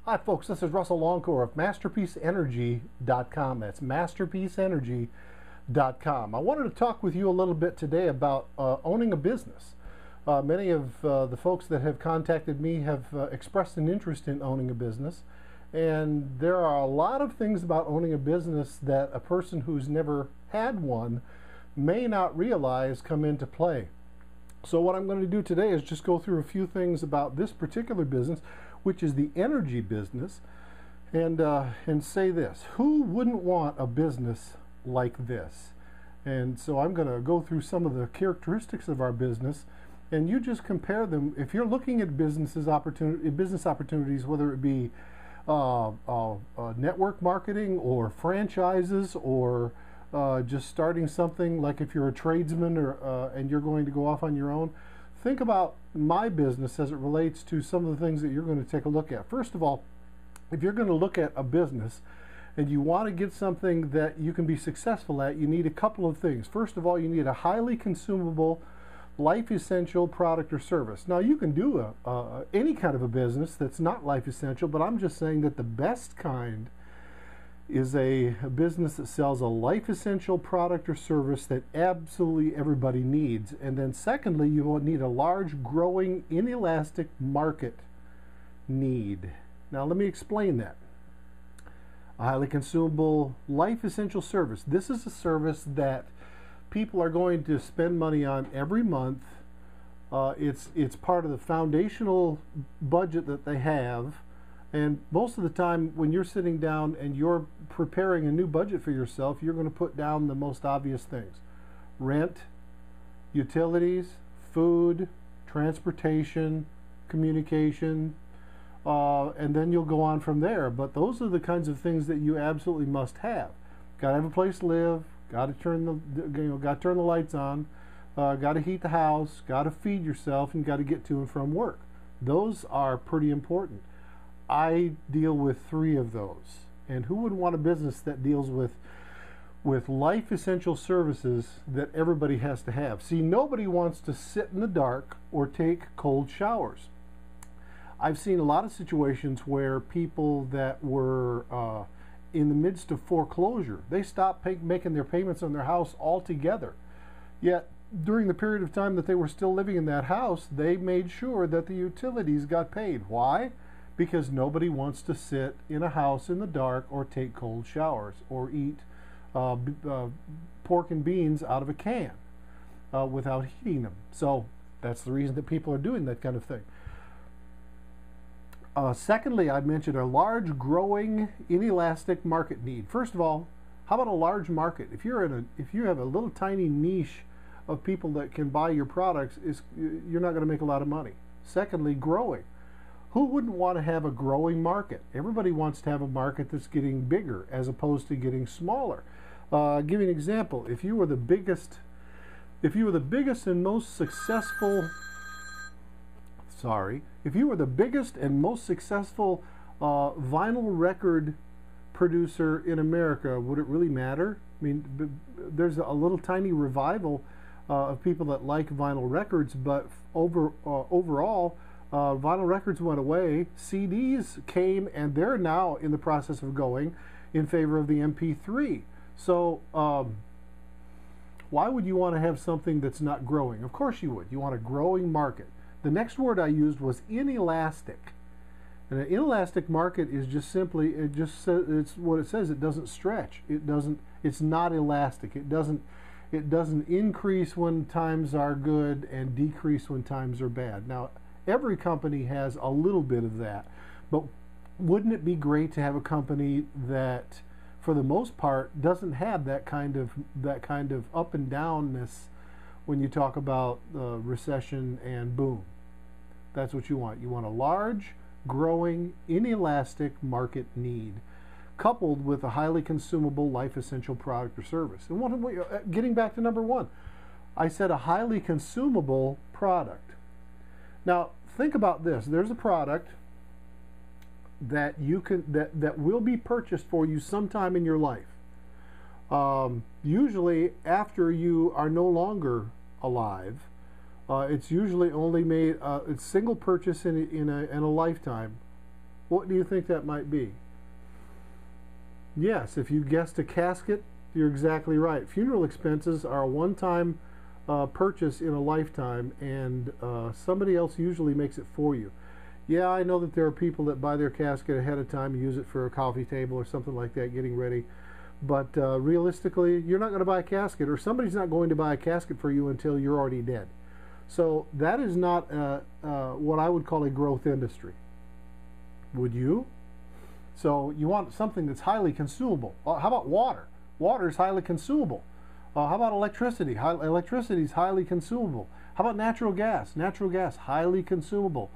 Hi folks, this is Russell Longcore of MasterpieceEnergy.com. That's MasterpieceEnergy.com. I wanted to talk with you a little bit today about owning a business. Many of the folks that have contacted me have expressed an interest in owning a business, and there are a lot of things about owning a business that a person who's never had one may not realize come into play. So what I'm going to do today is just go through a few things about this particular business, which is the energy business, and say this: who wouldn't want a business like this? And so I'm going to go through some of the characteristics of our business, and you just compare them. If you're looking at business opportunities, whether it be network marketing or franchises or just starting something, like if you're a tradesman or and you're going to go off on your own, think about my business as it relates to some of the things that you're going to take a look at. First of all, if you're going to look at a business and you want to get something that you can be successful at, you need a couple of things. First of all, you need a highly consumable, life essential product or service. Now, you can do any kind of a business that's not life essential, but I'm just saying that the best kind is a business that sells a life essential product or service that absolutely everybody needs. And then secondly, you will need a large, growing, inelastic market need. Now let me explain that. A highly consumable, life essential service. This is a service that people are going to spend money on every month. It's part of the foundational budget that they have. And most of the time when you're sitting down and you're preparing a new budget for yourself, you're going to put down the most obvious things: rent, utilities, food, transportation, communication, and then you'll go on from there. But those are the kinds of things that you absolutely must have. Got to have a place to live, got to turn the lights on, got to heat the house, got to feed yourself, and got to get to and from work. Those are pretty important. I deal with three of those. And who would want a business that deals with life essential services that everybody has to have? See, nobody wants to sit in the dark or take cold showers. I've seen a lot of situations where people that were in the midst of foreclosure, they stopped making their payments on their house altogether. Yet during the period of time that they were still living in that house, they made sure that the utilities got paid. Why? Because nobody wants to sit in a house in the dark or take cold showers or eat pork and beans out of a can without heating them. So that's the reason that people are doing that kind of thing. Secondly, I mentioned a large, growing, inelastic market need. First of all, how about a large market? If you have a little tiny niche of people that can buy your products, you're not going to make a lot of money. Secondly, growing. Who wouldn't want to have a growing market? Everybody wants to have a market that's getting bigger as opposed to getting smaller. Give you an example. If you were the biggest and most successful vinyl record producer in America, would it really matter? I mean, there's a little tiny revival of people that like vinyl records, but overall, vinyl records went away, CDs came, and they're now in the process of going in favor of the MP3. So why would you want to have something that's not growing? Of course you would. You want a growing market. The next word I used was inelastic. And an inelastic market is just simply, it's what it says. It doesn't stretch. It's not elastic. It doesn't increase when times are good and decrease when times are bad. Now, every company has a little bit of that, but wouldn't it be great to have a company that, for the most part, doesn't have that kind of up and downness when you talk about recession and boom? That's what you want. You want a large, growing, inelastic market need, coupled with a highly consumable, life essential product or service. And getting back to number one, I said a highly consumable product. Now, think about this. There's a product that that will be purchased for you sometime in your life. Usually after you are no longer alive. It's usually only made, it's single purchase in a lifetime. What do you think that might be? Yes, if you guessed a casket, you're exactly right. Funeral expenses are a one-time purchase in a lifetime, and somebody else usually makes it for you. Yeah, I know that there are people that buy their casket ahead of time and use it for a coffee table or something like that, getting ready. But realistically, you're not going to buy a casket, or somebody's not going to buy a casket for you until you're already dead. So that is not what I would call a growth industry. Would you? So you want something that's highly consumable. How about water? Water is highly consumable. How about electricity? Electricity is highly consumable. How about natural gas? Natural gas, highly consumable.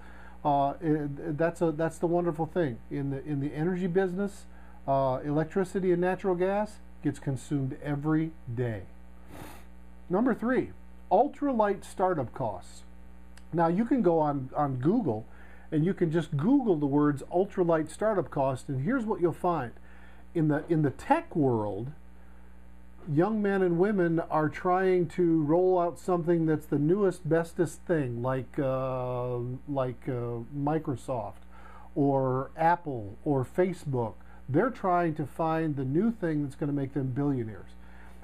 That's the wonderful thing in the energy business. Electricity and natural gas gets consumed every day. Number 3, ultralight startup costs. Now you can go on Google and you can just Google the words ultralight startup cost, and here's what you'll find. In the tech world, young men and women are trying to roll out something that's the newest, bestest thing, like Microsoft or Apple or Facebook. They're trying to find the new thing that's going to make them billionaires.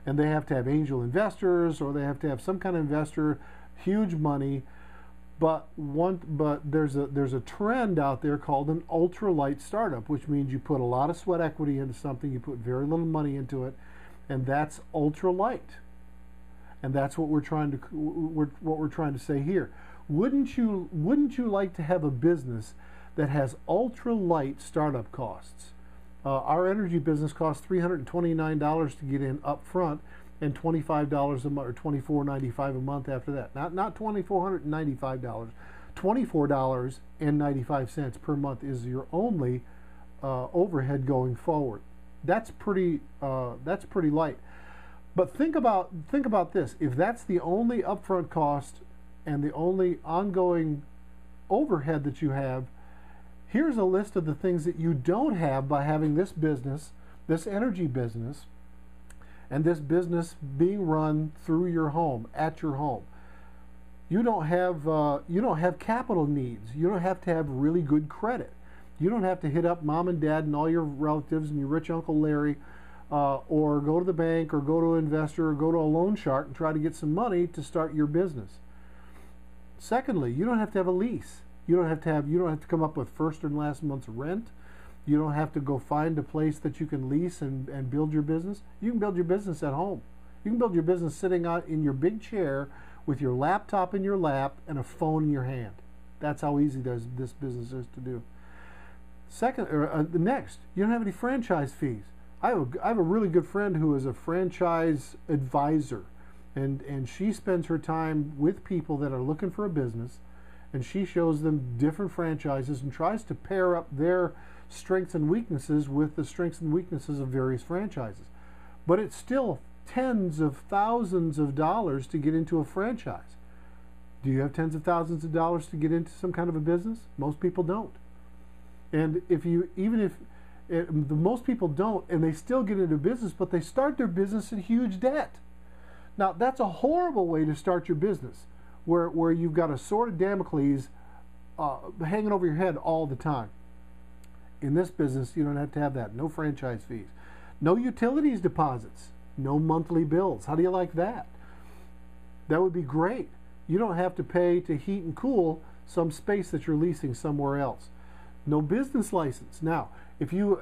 And they have to have angel investors, or they have to have some kind of investor, huge money. But there's a trend out there called an ultralight startup, which means you put a lot of sweat equity into something, you put very little money into it, and that's ultralight. And that's what we're trying to say here. Wouldn't you like to have a business that has ultralight startup costs? Our energy business costs $329 to get in up front, and $25 a month, or $24.95 a month after that. Not $2,495. $24.95 per month is your only overhead going forward. That's pretty light. But think about this. If that's the only upfront cost and the only ongoing overhead that you have, here's a list of the things that you don't have by having this business, this energy business, and this business being run through your home, at your home. You don't have capital needs. You don't have to have really good credit. You don't have to hit up mom and dad and all your relatives and your rich Uncle Larry, or go to the bank, or go to an investor, or go to a loan shark and try to get some money to start your business. Secondly, you don't have to have a lease. You don't have to come up with first and last month's rent. You don't have to go find a place that you can lease and build your business. You can build your business at home. You can build your business sitting out in your big chair with your laptop in your lap and a phone in your hand. That's how easy this business is to do. Next, you don't have any franchise fees. I have a really good friend who is a franchise advisor, and she spends her time with people that are looking for a business, and she shows them different franchises and tries to pair up their strengths and weaknesses with the strengths and weaknesses of various franchises. But it's still tens of thousands of dollars to get into a franchise. Do you have tens of thousands of dollars to get into some kind of a business? Most people don't. And most people don't, and they still get into business, but they start their business in huge debt. Now, that's a horrible way to start your business, where you've got a sword of Damocles hanging over your head all the time. In this business, you don't have to have that. No franchise fees. No utilities deposits. No monthly bills. How do you like that? That would be great. You don't have to pay to heat and cool some space that you're leasing somewhere else. No business license. Now, if your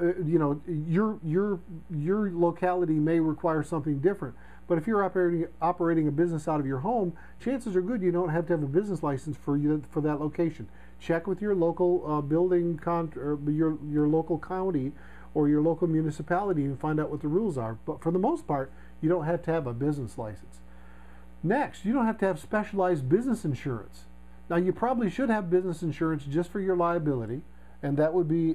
locality may require something different, but if you're operating a business out of your home, chances are good you don't have to have a business license for that location. Check with your local your local county or your local municipality and find out what the rules are. But for the most part, you don't have to have a business license. Next, you don't have to have specialized business insurance. Now, you probably should have business insurance just for your liability, and that would be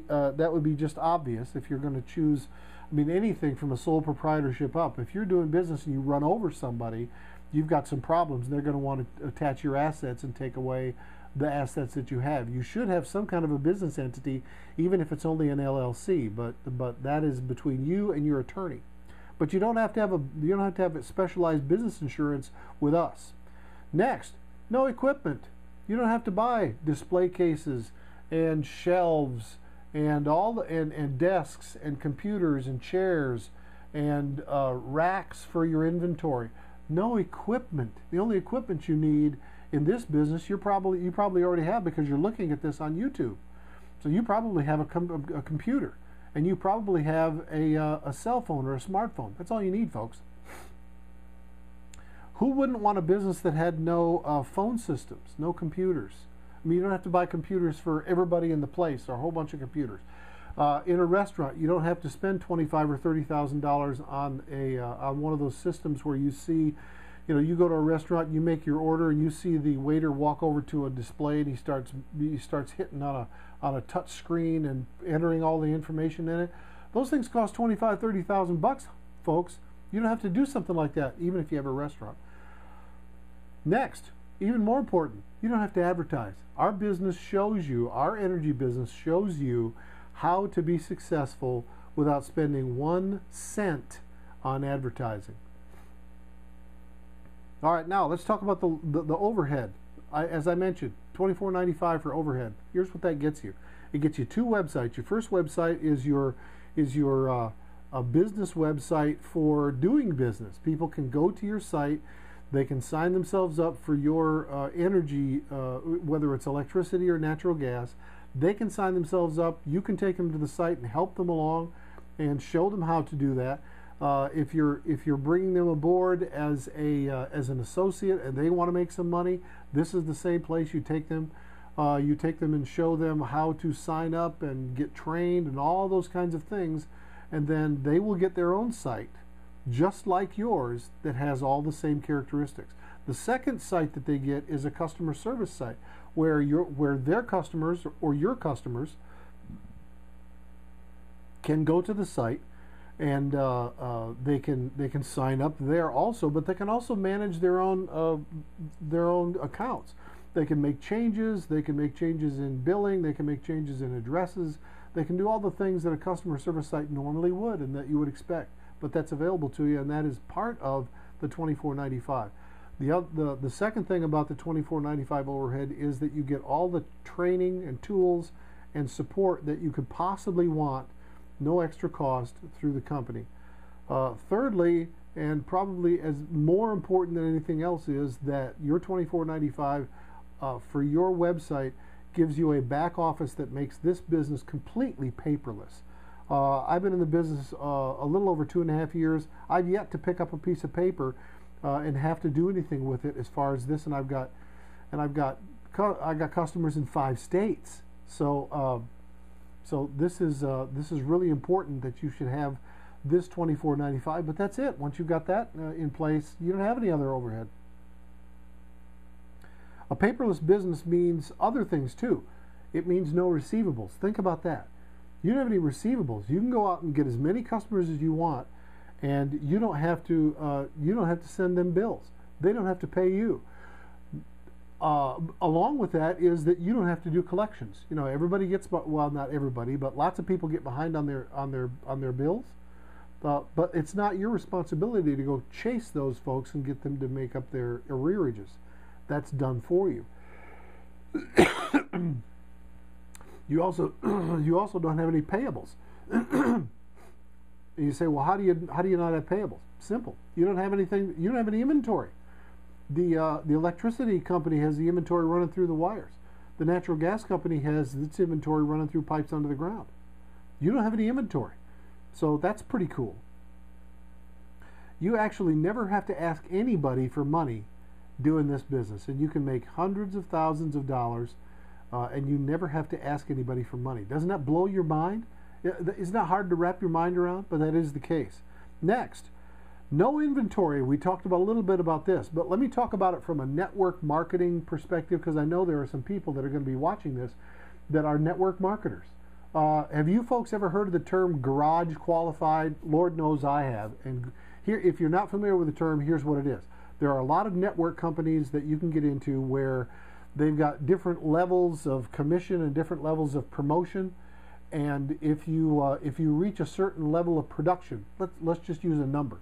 just obvious if you're going to choose. I mean, anything from a sole proprietorship up. If you're doing business and you run over somebody, you've got some problems, and they're going to want to attach your assets and take away the assets that you have. You should have some kind of a business entity, even if it's only an LLC, but that is between you and your attorney. But you don't have to have a specialized business insurance with us. Next, no equipment. You don't have to buy display cases and shelves and all the and desks and computers and chairs and racks for your inventory. No equipment. The only equipment you need in this business you probably already have, because you're looking at this on YouTube. So you probably have a computer, and you probably have a cell phone or a smartphone. That's all you need, folks. Who wouldn't want a business that had no phone systems, no computers? I mean, you don't have to buy computers for everybody in the place, or a whole bunch of computers. In a restaurant, you don't have to spend $25,000 or $30,000 on one of those systems where you see, you go to a restaurant, you make your order, and you see the waiter walk over to a display, and he starts hitting on a touch screen and entering all the information in it. Those things cost $25,000, $30,000, folks. You don't have to do something like that, even if you have a restaurant. Next, even more important, you don't have to advertise. Our business shows you, our energy business shows you how to be successful without spending 1 cent on advertising. All right, now let's talk about the overhead. As I mentioned, $24.95 for overhead. Here's what that gets you. It gets you 2 websites. Your first website is your a business website for doing business. People can go to your site. They can sign themselves up for your energy, whether it's electricity or natural gas. They can sign themselves up. You can take them to the site and help them along and show them how to do that. If you're bringing them aboard as an associate and they want to make some money, this is the same place you take them. You take them and show them how to sign up and get trained and all those kinds of things, and then they will get their own site, just like yours, that has all the same characteristics. The second site that they get is a customer service site, where their customers or your customers can go to the site, and they can sign up there also, but they can also manage their own accounts. They can make changes. They can make changes in billing. They can make changes in addresses. They can do all the things that a customer service site normally would and that you would expect. But that's available to you, and that is part of the $24.95. The second thing about the $24.95 overhead is that you get all the training and tools and support that you could possibly want, no extra cost, through the company. Thirdly, and probably as more important than anything else, is that your $24.95 for your website gives you a back office that makes this business completely paperless. I've been in the business a little over 2.5 years. I've yet to pick up a piece of paper and have to do anything with it as far as this, and I've got customers in 5 states. So this is really important, that you should have this $24.95. But that's it. Once you've got that in place, you don't have any other overhead. A paperless business means other things too. It means no receivables. Think about that. You don't have any receivables. You can go out and get as many customers as you want, and you don't have to send them bills. They don't have to pay you. Along with that is that you don't have to do collections. Everybody gets, well, not everybody, but lots of people get behind on their bills. But it's not your responsibility to go chase those folks and get them to make up their arrearages. That's done for you. You also don't have any payables. And you say, well, how do you not have payables? Simple. You don't have anything. You don't have any inventory. The electricity company has the inventory running through the wires. The natural gas company has its inventory running through pipes under the ground. You don't have any inventory. So that's pretty cool. You actually never have to ask anybody for money doing this business, and you can make hundreds of thousands of dollars, and you never have to ask anybody for money. Doesn't that blow your mind? Isn't that hard to wrap your mind around? But that is the case. Next, no inventory. We talked about a little bit about this, but let me talk about it from a network marketing perspective, because I know there are some people that are going to be watching this that are network marketers. Have you folks ever heard of the term garage qualified? Lord knows I have. And here, if you're not familiar with the term, here's what it is. There are a lot of network companies that you can get into where they've got different levels of commission and different levels of promotion. And if you reach a certain level of production, let's just use a number.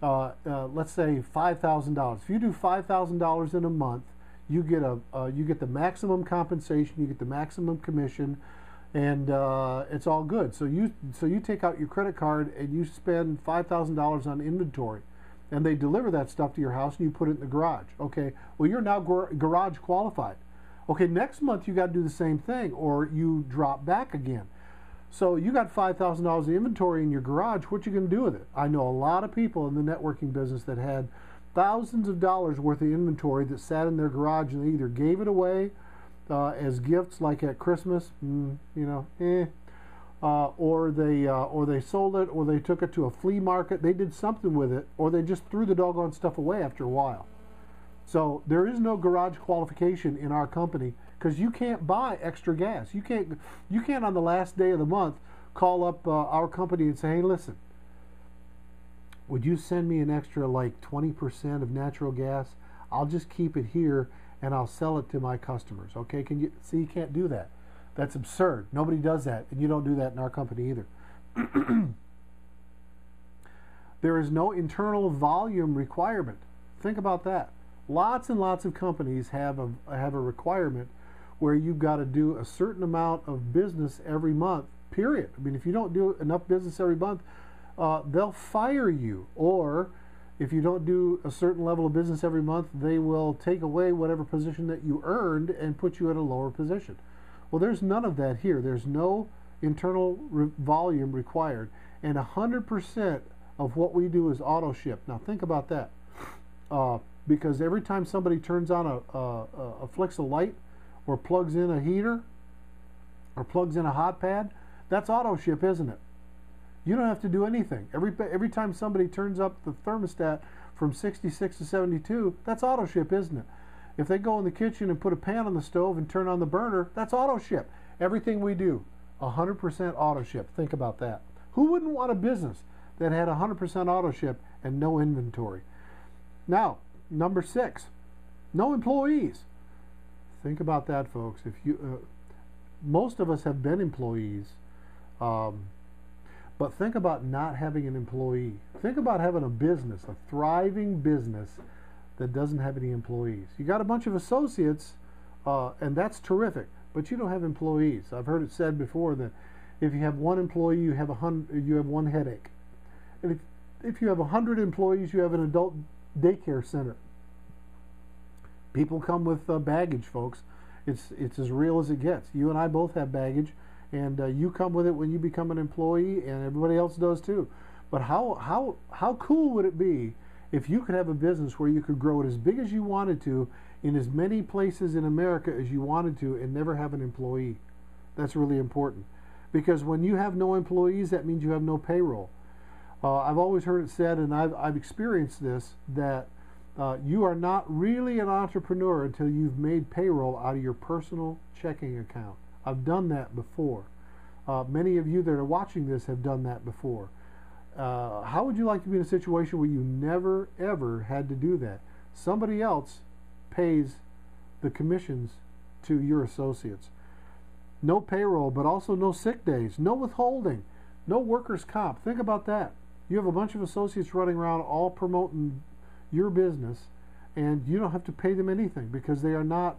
Let's say $5,000. If you do $5,000 in a month, you get the maximum compensation, you get the maximum commission, and it's all good. So you take out your credit card and you spend $5,000 on inventory, and they deliver that stuff to your house and you put it in the garage. Okay, well, you're now garage qualified. Okay, next month you got to do the same thing, or you drop back again. So you got $5,000 in inventory in your garage. What you going to do with it? I know a lot of people in the networking business that had thousands of dollars worth of inventory that sat in their garage, and they either gave it away as gifts, like at Christmas, or they sold it, or they took it to a flea market. They did something with it, or they just threw the doggone stuff away after a while. So there is no garage qualification in our company, because you can't buy extra gas. You can't on the last day of the month call up our company and say, hey, listen, would you send me an extra like 20% of natural gas? I'll just keep it here and I'll sell it to my customers. Okay, can you see? You can't do that. That's absurd. Nobody does that, and you don't do that in our company either. There is no internal volume requirement. Think about that. Lots and lots of companies have a requirement where you've got to do a certain amount of business every month, period. I mean, if you don't do enough business every month, they'll fire you. Or if you don't do a certain level of business every month, they will take away whatever position that you earned and put you at a lower position. Well, there's none of that here. There's no internal volume required. And 100% of what we do is auto ship. Now think about that. Because every time somebody turns on flicks a light, or plugs in a heater, or plugs in a hot pad, that's auto ship, isn't it? You don't have to do anything. Every time somebody turns up the thermostat from 66 to 72, that's auto ship, isn't it? If they go in the kitchen and put a pan on the stove and turn on the burner, that's auto ship. Everything we do, 100% auto ship. Think about that. Who wouldn't want a business that had 100% auto ship and no inventory? Now, number 6, no employees. Think about that, folks. If you, most of us have been employees, but think about not having an employee. Think about having a business, a thriving business that doesn't have any employees. You got a bunch of associates, and that's terrific, but you don't have employees. I've heard it said before that if you have one employee, you have one headache. And if you have 100 employees, you have an adult daycare center. People come with baggage, folks. It's as real as it gets. You and I both have baggage, and you come with it when you become an employee, and everybody else does too. But how cool would it be if you could have a business where you could grow it as big as you wanted to, in as many places in America as you wanted to, and never have an employee? That's really important, because when you have no employees, that means you have no payroll. I've always heard it said, and I've experienced this, that you are not really an entrepreneur until you've made payroll out of your personal checking account. I've done that before. Many of you that are watching this have done that before. How would you like to be in a situation where you never, ever had to do that? Somebody else pays the commissions to your associates. No payroll, but also no sick days, no withholding, no workers' comp. Think about that. You have a bunch of associates running around all promoting your business, and you don't have to pay them anything because they are not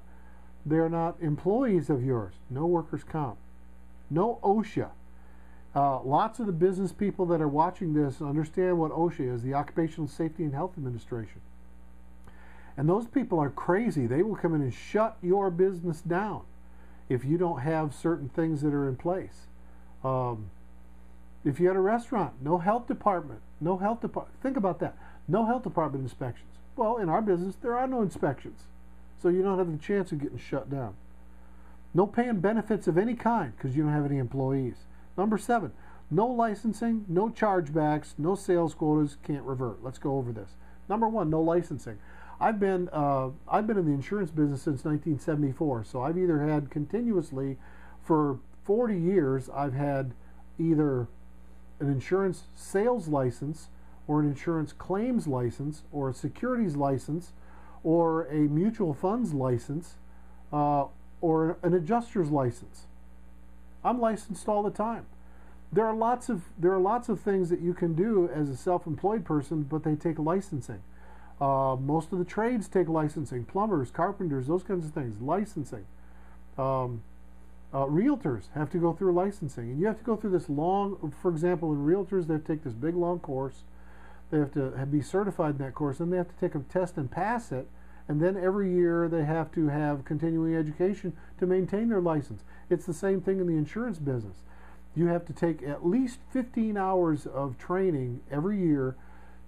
employees of yours. No workers' comp, no OSHA. Lots of the business people that are watching this understand what OSHA is, the Occupational Safety and Health Administration. And those people are crazy. They will come in and shut your business down if you don't have certain things that are in place. If you had a restaurant, no health department, no health department. Think about that. No health department inspections. Well, in our business, there are no inspections. So you don't have the chance of getting shut down. No paying benefits of any kind because you don't have any employees. Number 7, no licensing, no chargebacks, no sales quotas, can't revert. Let's go over this. Number 1, no licensing. I've been in the insurance business since 1974, so I've either had continuously for 40 years, I've had either an insurance sales license, or an insurance claims license, or a securities license, or a mutual funds license, or an adjuster's license. I'm licensed all the time. There are lots of things that you can do as a self-employed person, but they take licensing. Most of the trades take licensing. Plumbers, carpenters, those kinds of things. Licensing. Realtors have to go through licensing, and you have to go through this long, for example, in realtors, they have to take this big long course. They have to be certified in that course, and they have to take a test and pass it, and then every year they have to have continuing education to maintain their license. It's the same thing in the insurance business. You have to take at least 15 hours of training every year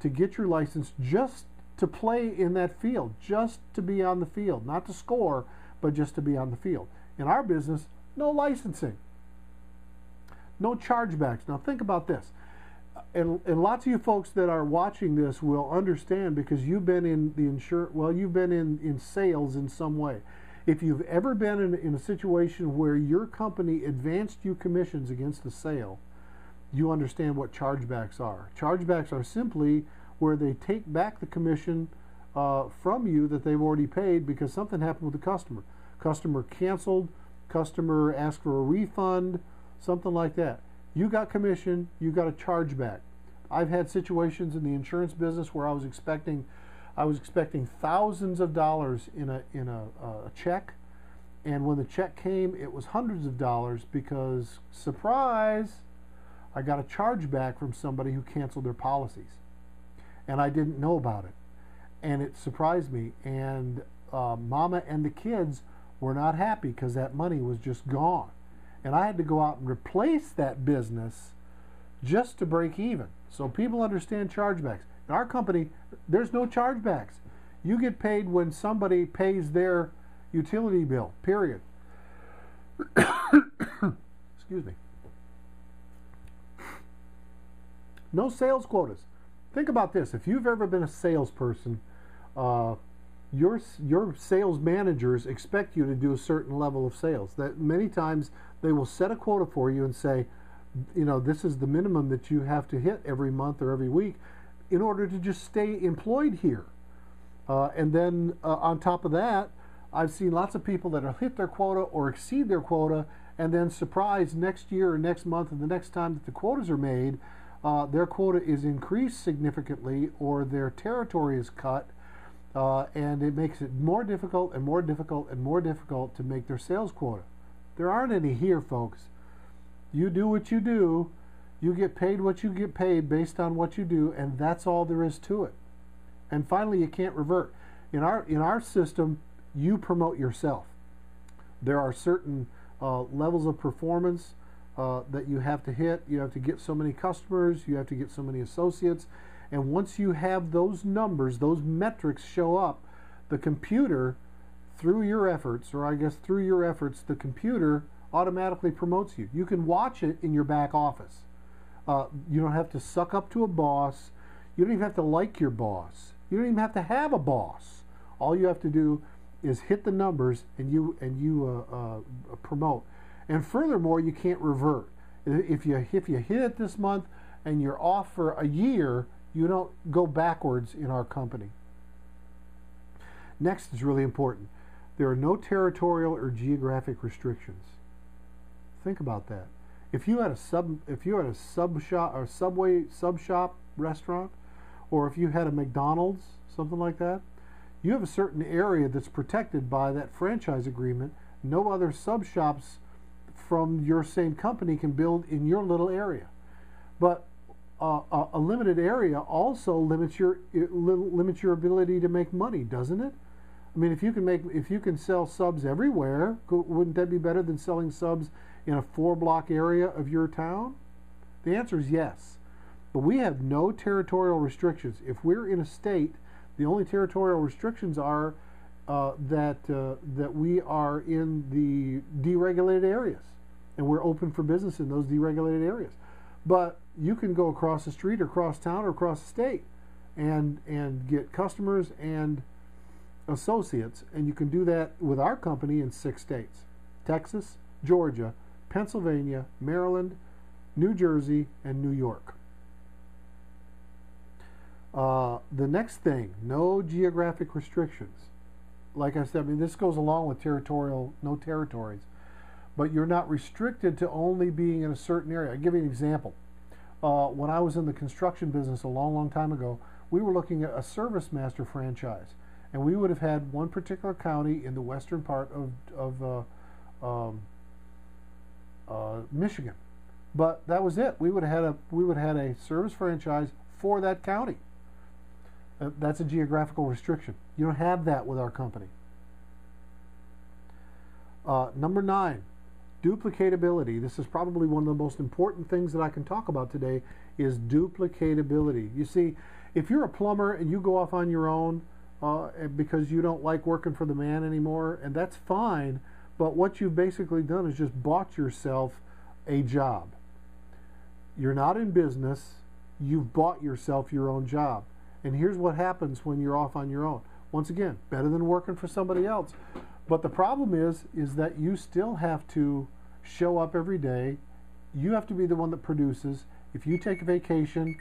to get your license, just to play in that field, just to be on the field, not to score, but just to be on the field. In our business, no licensing, no chargebacks. Now think about this, and lots of you folks that are watching this will understand, because you've been in the you've been in sales in some way. If you've ever been in a situation where your company advanced you commissions against the sale, you understand what chargebacks are. Chargebacks are simply where they take back the commission from you that they've already paid because something happened with the customer. Customer canceled, customer asked for a refund, something like that. You got commission, you got a chargeback. I've had situations in the insurance business where I was expecting thousands of dollars in a check, and when the check came, it was hundreds of dollars because, surprise, I got a chargeback from somebody who canceled their policies, and I didn't know about it, and it surprised me. And Mama and the kids were not happy because that money was just gone, and I had to go out and replace that business just to break even. So people understand chargebacks. In our company, there's no chargebacks. You get paid when somebody pays their utility bill, period. Excuse me. No sales quotas. Think about this. If you've ever been a salesperson, your sales managers expect you to do a certain level of sales. That many times they will set a quota for you and say, you know, this is the minimum that you have to hit every month or every week in order to just stay employed here. And then on top of that, I've seen lots of people that will hit their quota or exceed their quota, and then surprise, next year or next month and the next time that the quotas are made, their quota is increased significantly, or their territory is cut, and it makes it more difficult and more difficult and more difficult to make their sales quota. There aren't any here, folks. You do what you do, you get paid what you get paid based on what you do, and that's all there is to it. And finally, you can't revert. In our system, you promote yourself. There are certain levels of performance that you have to hit. You have to get so many customers, you have to get so many associates, and once you have those numbers, those metrics show up, the computer, through your efforts, or I guess through your efforts, the computer automatically promotes you. You can watch it in your back office. You don't have to suck up to a boss. You don't even have to like your boss. You don't even have to have a boss. All you have to do is hit the numbers, and you promote. And furthermore, you can't revert. If you hit it this month and you're off for a year, you don't go backwards in our company. Next is really important. There are no territorial or geographic restrictions. Think about that. If you had a sub shop or sub shop restaurant, or if you had a McDonald's, something like that, you have a certain area that's protected by that franchise agreement. No other sub shops from your same company can build in your little area. But a limited area also limits your ability to make money, doesn't it? I mean, if you can sell subs everywhere, wouldn't that be better than selling subs in a 4-block area of your town? The answer is yes. But we have no territorial restrictions. If we're in a state, the only territorial restrictions are that we are in the deregulated areas, and we're open for business in those deregulated areas. But you can go across the street or across town or across the state and get customers and associates, and you can do that with our company in 6 states: Texas, Georgia, Pennsylvania, Maryland, New Jersey, and New York. The next thing, no geographic restrictions. Like I said, I mean, this goes along with no territories, but you're not restricted to only being in a certain area. I'll give you an example. When I was in the construction business a long, long time ago, we were looking at a Service Master franchise, and we would have had one particular county in the western part of Michigan. But that was it. We would have had a service franchise for that county. That's a geographical restriction. You don't have that with our company. Number 9, duplicatability. This is probably one of the most important things that I can talk about today is duplicatability. You see, if you're a plumber and you go off on your own because you don't like working for the man anymore, and that's fine, but what you've basically done is just bought yourself a job. You're not in business, you've bought yourself your own job. And here's what happens when you're off on your own. Once again, better than working for somebody else. But the problem is that you still have to show up every day. You have to be the one that produces. If you take a vacation,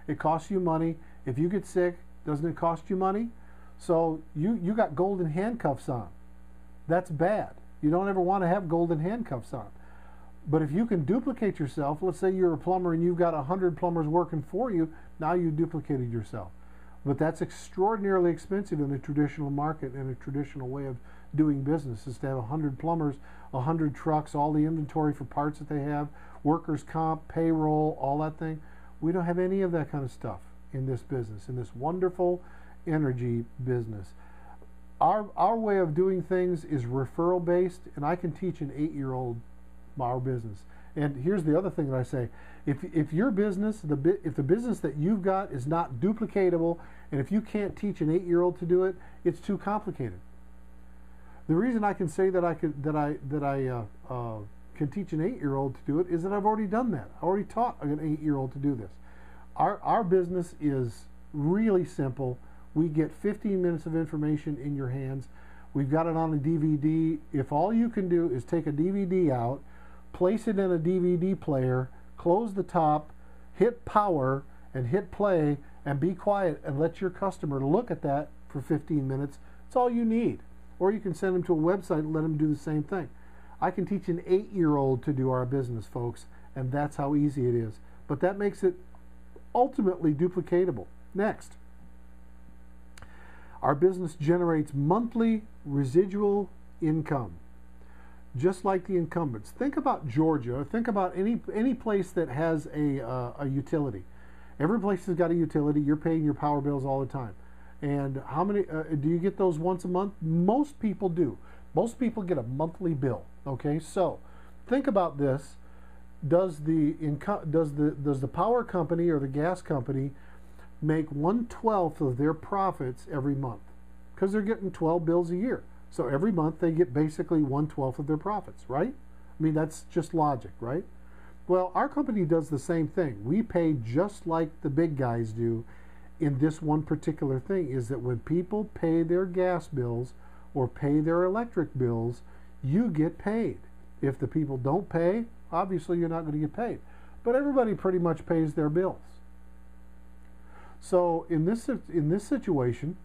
it costs you money. If you get sick, doesn't it cost you money? So you got golden handcuffs on. That's bad. You don't ever want to have golden handcuffs on. But if you can duplicate yourself, let's say you're a plumber and you've got 100 plumbers working for you, now you duplicated yourself. But that's extraordinarily expensive in a traditional market and a traditional way of doing business, is to have 100 plumbers, 100 trucks, all the inventory for parts that they have, workers' comp, payroll, all that thing. We don't have any of that kind of stuff in this business, in this wonderful energy business. Our way of doing things is referral based, and I can teach an 8-year-old our business. And here's the other thing that I say: if your business, if the business that you've got is not duplicatable, and if you can't teach an 8-year-old to do it, it's too complicated. The reason I can say that I can teach an 8-year-old to do it is that I've already done that. I already taught an 8-year-old to do this. Our business is really simple. We get 15 minutes of information in your hands. We've got it on a DVD. If all you can do is take a DVD out, place it in a DVD player, close the top, hit power, and hit play, and be quiet and let your customer look at that for 15 minutes, it's all you need. Or you can send them to a website and let them do the same thing. I can teach an 8-year-old to do our business, folks, and that's how easy it is. But that makes it ultimately duplicatable. Next. Our business generates monthly residual income, just like the incumbents. Think about Georgia. Think about any place that has a utility. Every place has got a utility. You're paying your power bills all the time. And how many do you get those once a month? Most people do. Most people get a monthly bill. Okay, so think about this. Does the power company or the gas company make 1/12 of their profits every month? Because they're getting 12 bills a year. So every month they get basically 1/12 of their profits, right? I mean, that's just logic, right? Well, our company does the same thing. We pay just like the big guys do in this one particular thing, is that when people pay their gas bills or pay their electric bills, you get paid. If the people don't pay, obviously you're not going to get paid. But everybody pretty much pays their bills. So in this situation,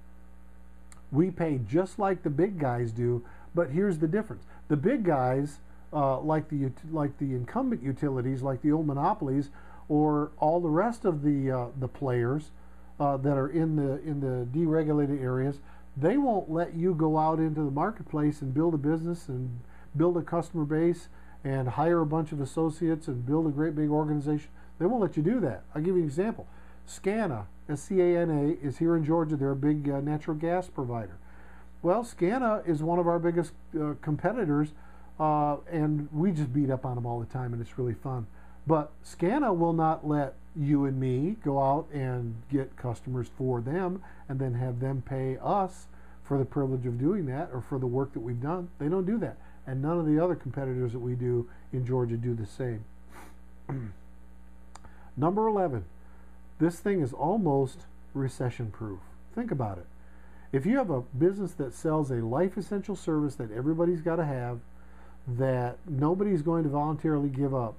we pay just like the big guys do, but here's the difference. The big guys, like the incumbent utilities, like the old monopolies, or all the rest of the players that are in the deregulated areas, they won't let you go out into the marketplace and build a business and build a customer base and hire a bunch of associates and build a great big organization. They won't let you do that. I'll give you an example. SCANA, S-C-A-N-A, is here in Georgia. They're a big natural gas provider. Well, SCANA is one of our biggest competitors, and we just beat up on them all the time, and it's really fun. But SCANA will not let you and me go out and get customers for them and then have them pay us for the privilege of doing that or for the work that we've done. They don't do that. And none of the other competitors that we do in Georgia do the same. Number 11. This thing is almost recession-proof. Think about it. If you have a business that sells a life essential service that everybody's got to have, that nobody's going to voluntarily give up,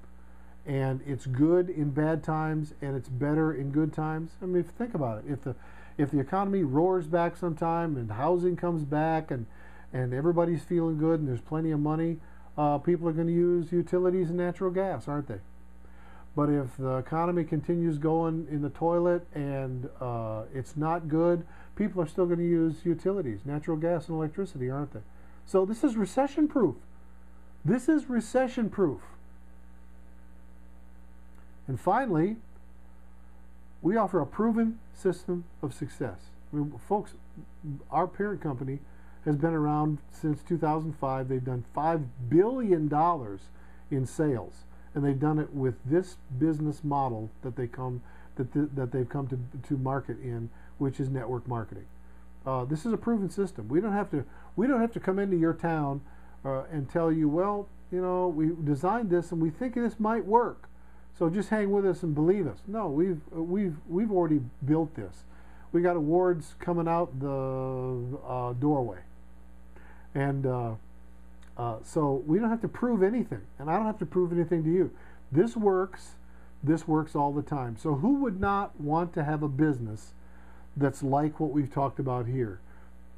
and it's good in bad times and it's better in good times. I mean, think about it. If the economy roars back sometime and housing comes back and everybody's feeling good and there's plenty of money, people are going to use utilities and natural gas, aren't they? But if the economy continues going in the toilet and it's not good, people are still going to use utilities, natural gas and electricity, aren't they? So this is recession proof. This is recession proof. And finally, we offer a proven system of success. I mean, folks, our parent company has been around since 2005. They've done $5 billion in sales, and they've done it with this business model that they've come to market in, which is network marketing. This is a proven system. We don't have to come into your town and tell you, well, you know, we designed this and we think this might work, so just hang with us and believe us. No, we've already built this. We got awards coming out the doorway, and so we don't have to prove anything, and I don't have to prove anything to you. This works. This works all the time. So who would not want to have a business that's like what we've talked about here,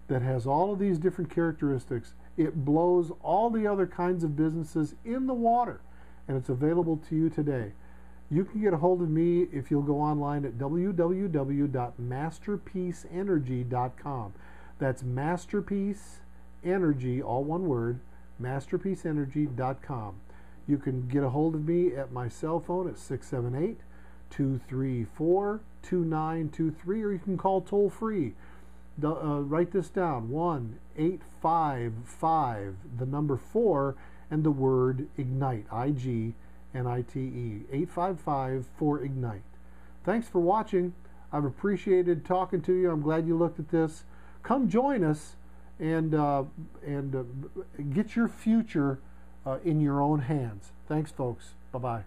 that has all of these different characteristics? It blows all the other kinds of businesses in the water, and it's available to you today. You can get a hold of me if you'll go online at www.masterpieceenergy.com. That's Masterpiece Energy, all one word, masterpieceenergy.com. You can get a hold of me at my cell phone at 678-234-2923, or you can call toll free. Write this down, 1-855, the number 4, and the word IGNITE, I-G-N-I-T-E, 855-4-IGNITE. Thanks for watching. I've appreciated talking to you. I'm glad you looked at this. Come join us and get your future in your own hands. Thanks, folks. Bye-bye.